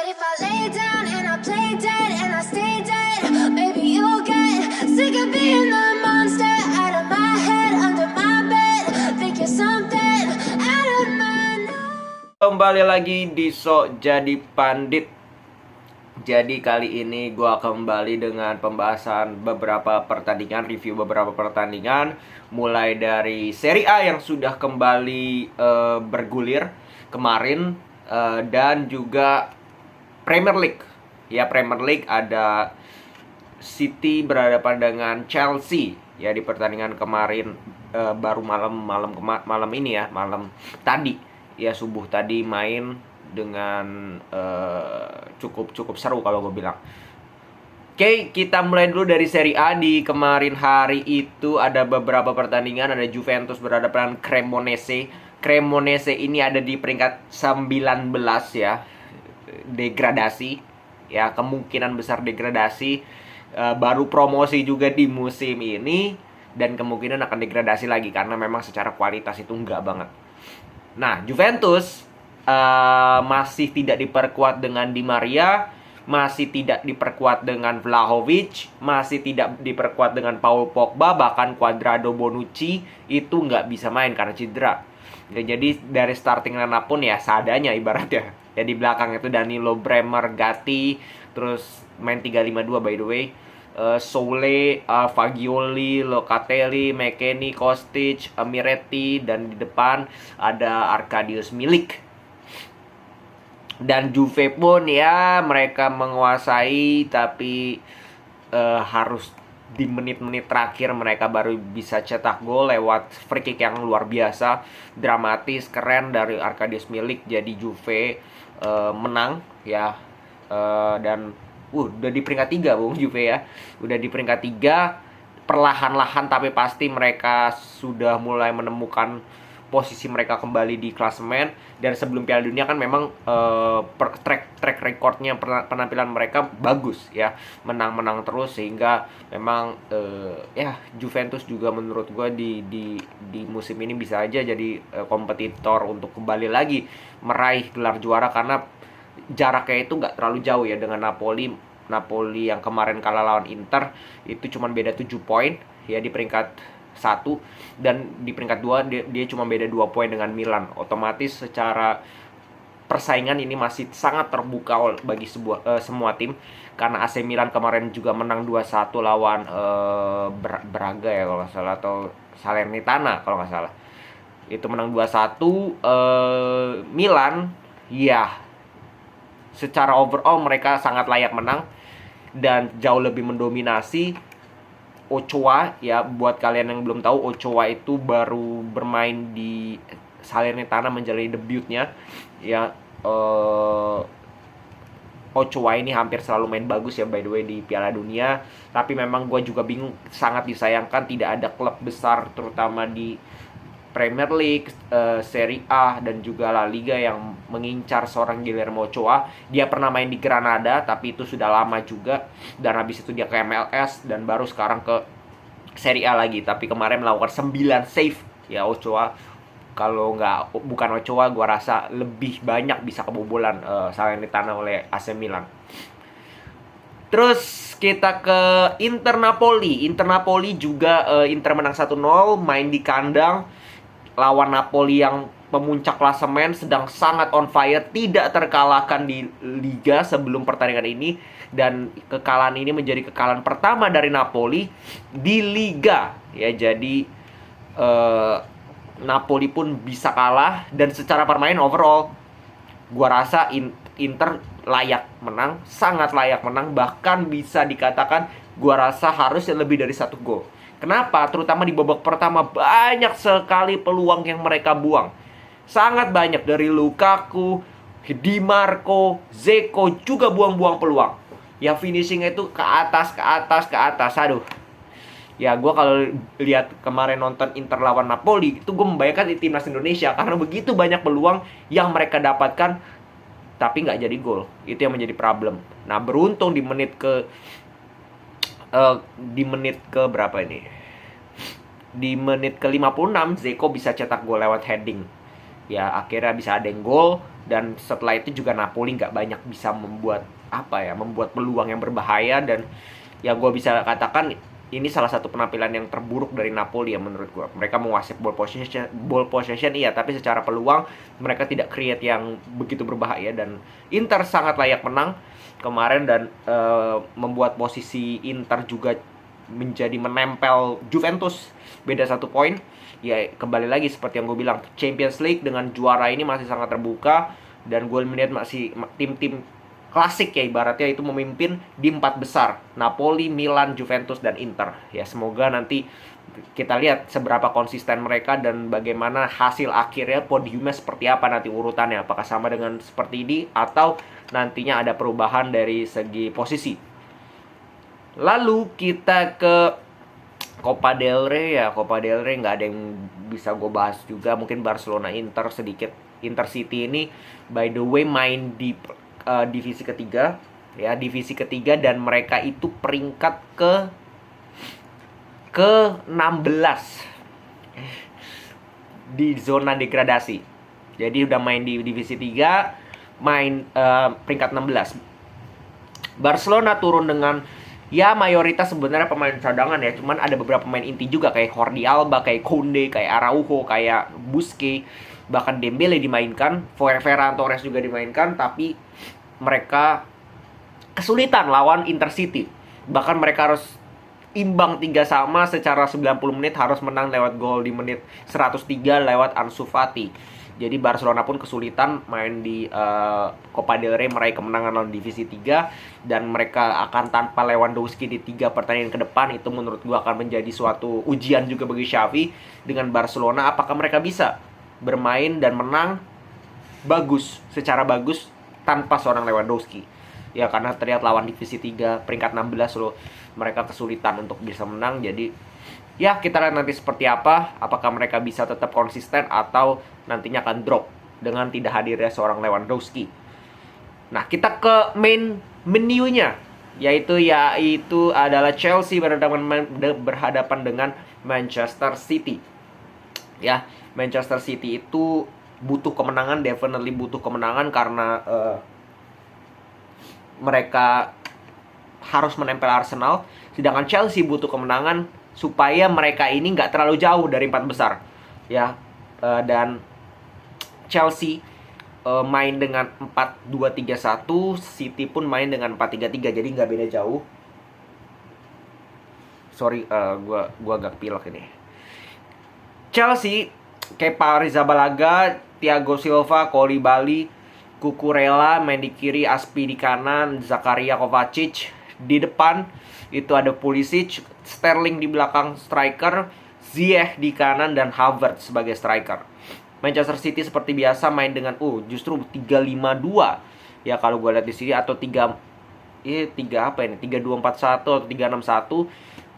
if I lay down and I play dead and I stay dead, maybe you'll get sick of being the monster out of my head, under my bed. Think you're something out of my nose. Kembali lagi di Sok Jadi Pandit. Jadi kali ini gue akan kembali dengan pembahasan beberapa pertandingan, review beberapa pertandingan, mulai dari Serie A yang sudah kembali bergulir kemarin, dan juga Premier League. Ya, Premier League ada City berhadapan dengan Chelsea ya di pertandingan kemarin, baru malam ini ya, malam tadi ya, subuh tadi main dengan cukup seru kalau gue bilang. Oke, kita mulai dulu dari Serie A. Di kemarin hari itu ada beberapa pertandingan. Ada Juventus berhadapan Cremonese. Cremonese ini ada di peringkat 19 ya, degradasi ya, kemungkinan besar degradasi. Baru promosi juga di musim ini, dan kemungkinan akan degradasi lagi karena memang secara kualitas itu enggak banget. Nah, Juventus masih tidak diperkuat dengan Di Maria, masih tidak diperkuat dengan Vlahovic, masih tidak diperkuat dengan Paul Pogba, bahkan Cuadrado, Bonucci itu nggak bisa main karena cedera. Ya, jadi dari starting lineup pun ya seadanya ibaratnya. Ya, di belakang itu Danilo, Bremer, Gatti, terus main 3-5-2 by the way. Soule, Fagioli, Locatelli, McKennie, Kostic, Miretti, dan di depan ada Arkadiusz Milik. Dan Juve pun ya mereka menguasai, tapi harus di menit-menit terakhir mereka baru bisa cetak gol lewat free kick yang luar biasa, dramatis, keren dari Arkadiusz Milik. Jadi Juve menang ya, dan udah di peringkat 3 Bung Juve ya. Udah di peringkat 3, perlahan-lahan tapi pasti mereka sudah mulai menemukan posisi mereka kembali di klasemen. Dan sebelum Piala Dunia kan memang track recordnya, penampilan mereka bagus ya, menang terus, sehingga memang ya Juventus juga menurut gue di musim ini bisa aja jadi kompetitor untuk kembali lagi meraih gelar juara, karena jaraknya itu nggak terlalu jauh ya dengan Napoli yang kemarin kalah lawan Inter itu cuma beda 7 poin ya di peringkat 1, dan di peringkat 2 dia cuma beda 2 poin dengan Milan. Otomatis secara persaingan ini masih sangat terbuka bagi semua tim, karena AC Milan kemarin juga menang 2-1 lawan Braga ya kalau nggak salah, atau Salernitana kalau nggak salah. Itu menang 2-1. Milan ya secara overall mereka sangat layak menang dan jauh lebih mendominasi. Ochoa ya, buat kalian yang belum tahu, Ochoa itu baru bermain di Salernitana menjalani debutnya ya. Ochoa ini hampir selalu main bagus ya by the way di Piala Dunia, tapi memang gue juga bingung, sangat disayangkan tidak ada klub besar terutama di Premier League, Serie A, dan juga La Liga yang mengincar seorang Guillermo Ochoa. Dia pernah main di Granada, tapi itu sudah lama juga. Dan habis itu dia ke MLS, dan baru sekarang ke Serie A lagi. Tapi kemarin melakukan 9 save ya Ochoa. Kalau bukan Ochoa, gua rasa lebih banyak bisa kebobolan Salernitana oleh AC Milan. Terus kita ke Inter Napoli. Inter Napoli juga Inter menang 1-0, main di kandang lawan Napoli yang pemuncak klasemen, sedang sangat on fire, tidak terkalahkan di Liga sebelum pertandingan ini. Dan kekalahan ini menjadi kekalahan pertama dari Napoli di Liga ya. Jadi Napoli pun bisa kalah, dan secara permainan overall gua rasa Inter layak menang, sangat layak menang. Bahkan bisa dikatakan gua rasa harusnya lebih dari 1 gol. Kenapa? Terutama di babak pertama banyak sekali peluang yang mereka buang. Sangat banyak, dari Lukaku, Di Marco, Dzeko juga buang-buang peluang. Ya finishingnya itu ke atas. Aduh. Ya gue kalau lihat kemarin nonton Inter lawan Napoli, itu gue membayangkan di timnas Indonesia, karena begitu banyak peluang yang mereka dapatkan tapi nggak jadi gol. Itu yang menjadi problem. Nah, beruntung di menit ke berapa ini? Di menit ke 56 Dzeko bisa cetak gol lewat heading. Ya akhirnya bisa ada yang gol, Dan setelah itu juga Napoli nggak banyak bisa membuat membuat peluang yang berbahaya. Dan ya gue bisa katakan ini salah satu penampilan yang terburuk dari Napoli ya menurut gue. Mereka menguasai ball possession iya, tapi secara peluang mereka tidak create yang begitu berbahaya. Dan Inter sangat layak menang kemarin, dan membuat posisi Inter juga menjadi menempel Juventus beda 1 poin. Ya kembali lagi seperti yang gue bilang, Champions League dengan juara ini masih sangat terbuka, dan gue melihat masih tim-tim klasik ya ibaratnya itu memimpin di 4 besar, Napoli, Milan, Juventus, dan Inter. Ya semoga nanti kita lihat seberapa konsisten mereka dan bagaimana hasil akhirnya, podiumnya seperti apa nanti urutannya, apakah sama dengan seperti ini atau nantinya ada perubahan dari segi posisi. Lalu kita ke Copa del Rey ya. Copa del Rey nggak ada yang bisa gue bahas juga, mungkin Barcelona Inter sedikit. Intercity ini by the way main di divisi ketiga ya, divisi ketiga, dan mereka itu peringkat ke 16 di zona degradasi. Jadi udah main di divisi 3, main peringkat 16. Barcelona turun dengan ya mayoritas sebenarnya pemain cadangan ya, cuman ada beberapa pemain inti juga kayak Jordi Alba, kayak Koundé, kayak Araujo, kayak Busquets, bahkan Dembele dimainkan, Ferran Torres juga dimainkan, tapi mereka kesulitan lawan Intercity. Bahkan mereka harus imbang 3-3 secara 90 menit, harus menang lewat gol di menit 103 lewat Ansu Fati. Jadi Barcelona pun kesulitan main di Copa del Rey, meraih kemenangan lawan divisi 3, dan mereka akan tanpa Lewandowski di 3 pertandingan ke depan. Itu menurut gua akan menjadi suatu ujian juga bagi Xavi dengan Barcelona. Apakah mereka bisa bermain dan menang secara bagus tanpa seorang Lewandowski? Ya karena terlihat lawan divisi 3 peringkat 16 loh, mereka kesulitan untuk bisa menang. Jadi ya kita lihat nanti seperti apa, apakah mereka bisa tetap konsisten atau nantinya akan drop dengan tidak hadirnya seorang Lewandowski. Nah kita ke main menunya, yaitu adalah Chelsea berhadapan dengan Manchester City. Ya, Manchester City itu butuh kemenangan, definitely butuh kemenangan, karena mereka harus menempel Arsenal. Sedangkan Chelsea butuh kemenangan supaya mereka ini nggak terlalu jauh dari 4 besar. Ya, dan Chelsea main dengan 4-2-3-1, City pun main dengan 4-3-3, jadi nggak beda jauh. Sorry, gua agak pilek ini. Chelsea, Kepa Arrizabalaga, Thiago Silva, Koulibaly, Cucurella main di kiri, Aspi di kanan, Zakaria Kovacic di depan. Itu ada Pulisic, Sterling di belakang striker, Ziyech di kanan, dan Havertz sebagai striker. Manchester City seperti biasa main dengan justru 3-5-2. Ya kalau gue lihat di sini, atau 3-2-4-1 atau 3-6-1.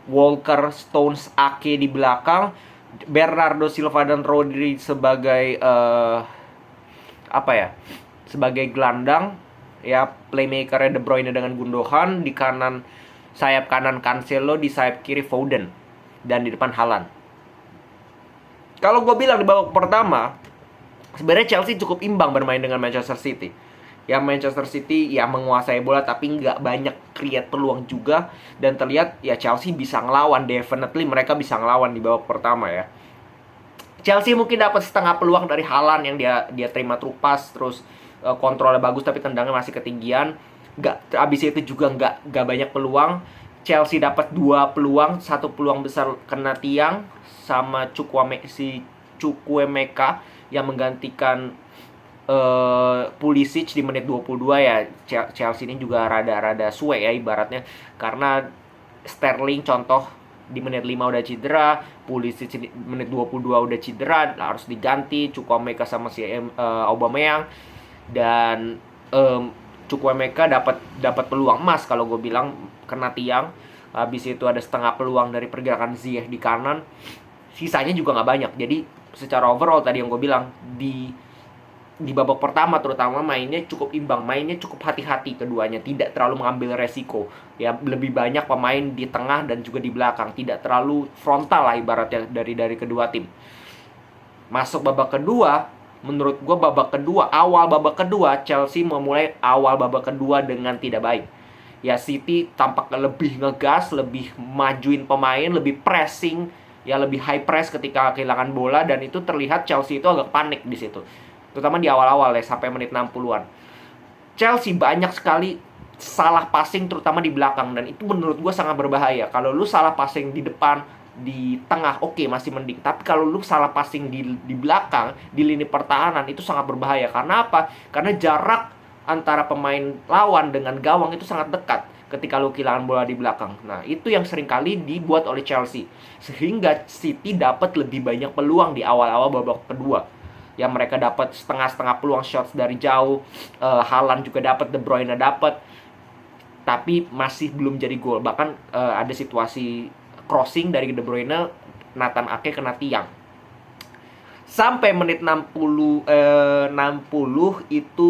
Walker, Stones, Ake di belakang, Bernardo Silva dan Rodri sebagai sebagai gelandang. Ya, playmaker De Bruyne dengan Gundogan, di kanan sayap kanan Cancelo, di sayap kiri Foden, dan di depan Haaland. Kalau gue bilang di babak pertama, sebenarnya Chelsea cukup imbang bermain dengan Manchester City. Ya, Manchester City ya menguasai bola tapi nggak banyak create peluang juga, dan terlihat ya Chelsea bisa ngelawan, definitely mereka bisa ngelawan di babak pertama ya. Chelsea mungkin dapat setengah peluang dari Haaland yang dia terima through pass, terus kontrolnya bagus tapi tendangnya masih ketinggian. Abis itu juga nggak banyak peluang. Chelsea dapat 2 peluang, 1 peluang besar kena tiang sama Chukwuemeka yang menggantikan Pulisic di menit 22 ya. Chelsea ini juga rada suwe ya ibaratnya, karena Sterling contoh di menit 5 udah cedera, Pulisic di menit 22 udah cedera, harus diganti Chukwuemeka sama si Aubameyang. Dan Chukwuemeka dapat peluang emas kalau gue bilang, kena tiang. Habis itu ada setengah peluang dari pergerakan Ziyech di kanan, sisanya juga nggak banyak. Jadi secara overall tadi yang gue bilang, di babak pertama terutama mainnya cukup imbang, mainnya cukup hati-hati keduanya, tidak terlalu mengambil resiko. Ya, lebih banyak pemain di tengah dan juga di belakang, tidak terlalu frontal lah ibaratnya dari kedua tim. Masuk babak kedua, menurut gue awal babak kedua Chelsea memulai awal babak kedua dengan tidak baik. Ya City tampak lebih ngegas, lebih majuin pemain, lebih pressing, ya lebih high press ketika kehilangan bola, dan itu terlihat Chelsea itu agak panik di situ. Terutama di awal-awal ya sampai menit 60-an. Chelsea banyak sekali salah passing terutama di belakang, dan itu menurut gue sangat berbahaya. Kalau lu salah passing di depan, di tengah oke, masih mending, tapi kalau lu salah passing di belakang, di lini pertahanan, itu sangat berbahaya. Karena apa? Karena jarak antara pemain lawan dengan gawang itu sangat dekat ketika lu kehilangan bola di belakang. Nah, itu yang seringkali dibuat oleh Chelsea, sehingga City dapat lebih banyak peluang di awal-awal babak kedua. Ya mereka dapat setengah-setengah peluang shots dari jauh, Haaland juga dapat, De Bruyne dapat, tapi masih belum jadi gol. Bahkan ada situasi crossing dari De Bruyne, Nathan Ake kena tiang. Sampai menit 60 itu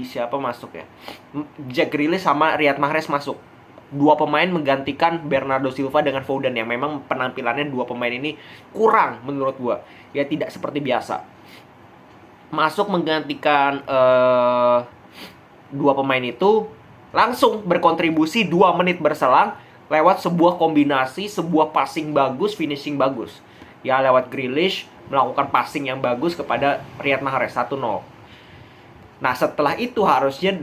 siapa masuk ya? Jack Grealish sama Riyad Mahrez masuk. Dua pemain menggantikan Bernardo Silva dengan Foden, yang memang penampilannya dua pemain ini kurang menurut gua. Ya tidak seperti biasa. Masuk menggantikan dua pemain itu, langsung berkontribusi 2 menit berselang lewat sebuah kombinasi, sebuah passing bagus, finishing bagus. Ya lewat Grealish melakukan passing yang bagus kepada Riyad Mahrez 1-0. Nah, setelah itu harusnya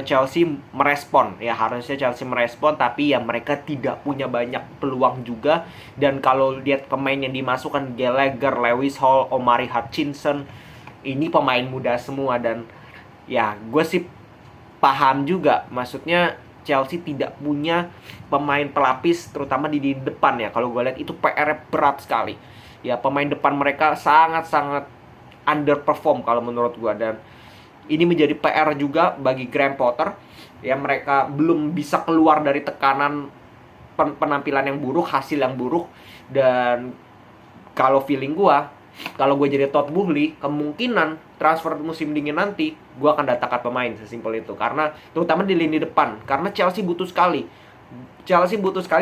Chelsea merespon. Ya, harusnya Chelsea merespon, tapi ya mereka tidak punya banyak peluang juga. Dan kalau lihat pemain yang dimasukkan, Gallagher, Lewis Hall, Omari Hutchinson, ini pemain muda semua, dan ya gue sih paham juga. Maksudnya Chelsea tidak punya pemain pelapis, terutama di depan ya. Kalau gue lihat itu PR berat sekali. Ya pemain depan mereka sangat-sangat underperform kalau menurut gue, dan ini menjadi PR juga bagi Graham Potter. Ya mereka belum bisa keluar dari tekanan penampilan yang buruk, hasil yang buruk. Dan kalau feeling gue, kalau gue jadi Todd Boehly, kemungkinan transfer musim dingin nanti gue akan datangkan pemain, sesimpel itu. Karena terutama di lini depan, karena Chelsea butuh sekali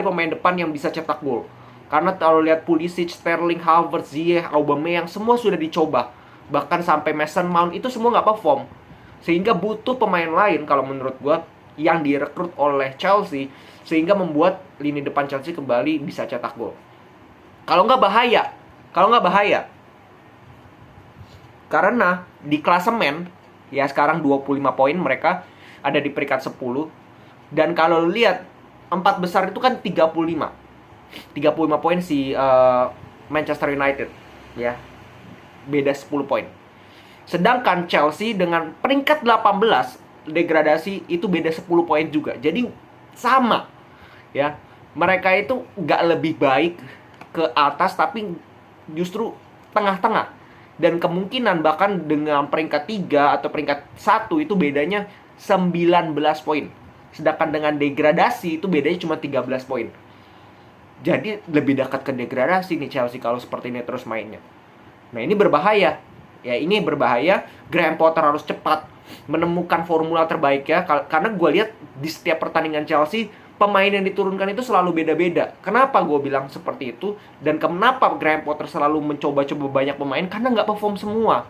pemain depan yang bisa cetak gol. Karena kalau lihat Pulisic, Sterling, Havertz, Ziyech, Aubameyang, semua sudah dicoba. Bahkan sampai Mason Mount itu semua nggak perform. Sehingga butuh pemain lain kalau menurut gue yang direkrut oleh Chelsea, sehingga membuat lini depan Chelsea kembali bisa cetak gol. Kalau nggak bahaya. Karena di klasemen, ya sekarang 25 poin mereka ada di peringkat 10. Dan kalau lihat 4 besar itu kan 35 poin si Manchester United, ya beda 10 poin. Sedangkan Chelsea dengan peringkat 18 degradasi itu beda 10 poin juga. Jadi sama ya, mereka itu nggak lebih baik ke atas, tapi justru tengah-tengah. Dan kemungkinan bahkan dengan peringkat 3 atau peringkat 1 itu bedanya 19 poin. Sedangkan dengan degradasi itu bedanya cuma 13 poin. Jadi lebih dekat ke degradasi nih Chelsea kalau seperti ini terus mainnya. Nah ini berbahaya. Ya ini berbahaya. Graham Potter harus cepat menemukan formula terbaik ya. Karena gue lihat di setiap pertandingan Chelsea, pemain yang diturunkan itu selalu beda-beda. Kenapa gue bilang seperti itu? Dan kenapa Graham Potter selalu mencoba-coba banyak pemain? Karena nggak perform semua.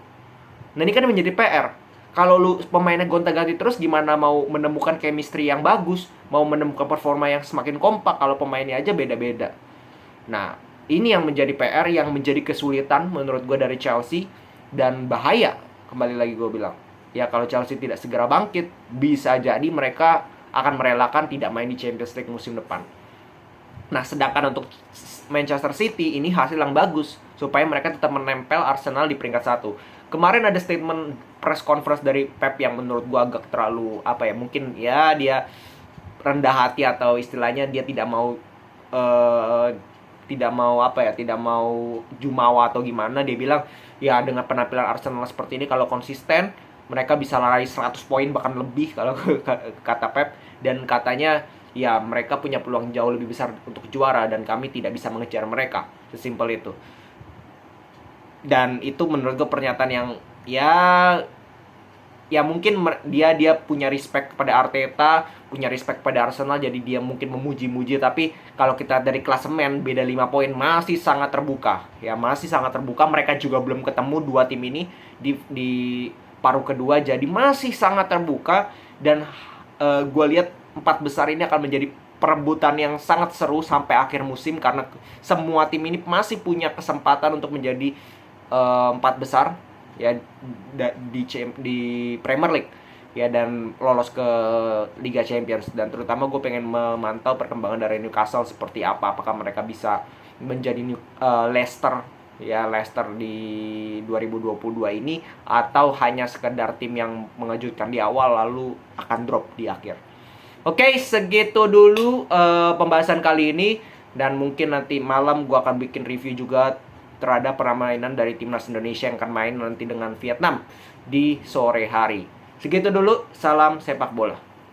Nah ini kan menjadi PR. Kalau lu pemainnya gonta-ganti terus, gimana mau menemukan chemistry yang bagus, mau menemukan performa yang semakin kompak kalau pemainnya aja beda-beda. Nah, ini yang menjadi PR, yang menjadi kesulitan menurut gue dari Chelsea, dan bahaya. Kembali lagi gue bilang, ya kalau Chelsea tidak segera bangkit, bisa jadi mereka akan merelakan tidak main di Champions League musim depan. Nah, sedangkan untuk Manchester City ini hasil yang bagus supaya mereka tetap menempel Arsenal di peringkat 1. Kemarin ada statement press conference dari Pep yang menurut gua agak terlalu mungkin ya dia rendah hati, atau istilahnya dia tidak mau jumawa atau gimana. Dia bilang ya dengan penampilan Arsenal seperti ini, kalau konsisten mereka bisa lari 100 poin bahkan lebih kalau kata Pep. Dan katanya ya mereka punya peluang jauh lebih besar untuk juara dan kami tidak bisa mengejar mereka, sesimpel itu. Dan itu menurut gue pernyataan yang ya ya mungkin dia punya respect kepada Arteta, punya respect pada Arsenal, jadi dia mungkin memuji-muji. Tapi kalau kita dari klasemen beda 5 poin, masih sangat terbuka. Ya, masih sangat terbuka. Mereka juga belum ketemu dua tim ini di paruh kedua, jadi masih sangat terbuka. Dan gue lihat 4 besar ini akan menjadi perebutan yang sangat seru sampai akhir musim, karena semua tim ini masih punya kesempatan untuk menjadi 4 besar ya di Premier League ya, dan lolos ke Liga Champions. Dan terutama gue pengen memantau perkembangan dari Newcastle seperti apa, apakah mereka bisa menjadi Leicester ya, Leicester di 2022 ini, atau hanya sekedar tim yang mengejutkan di awal lalu akan drop di akhir. Oke, segitu dulu pembahasan kali ini, dan mungkin nanti malam gue akan bikin review juga terhadap permainan dari timnas Indonesia yang akan main nanti dengan Vietnam di sore hari. Segitu dulu, salam sepak bola.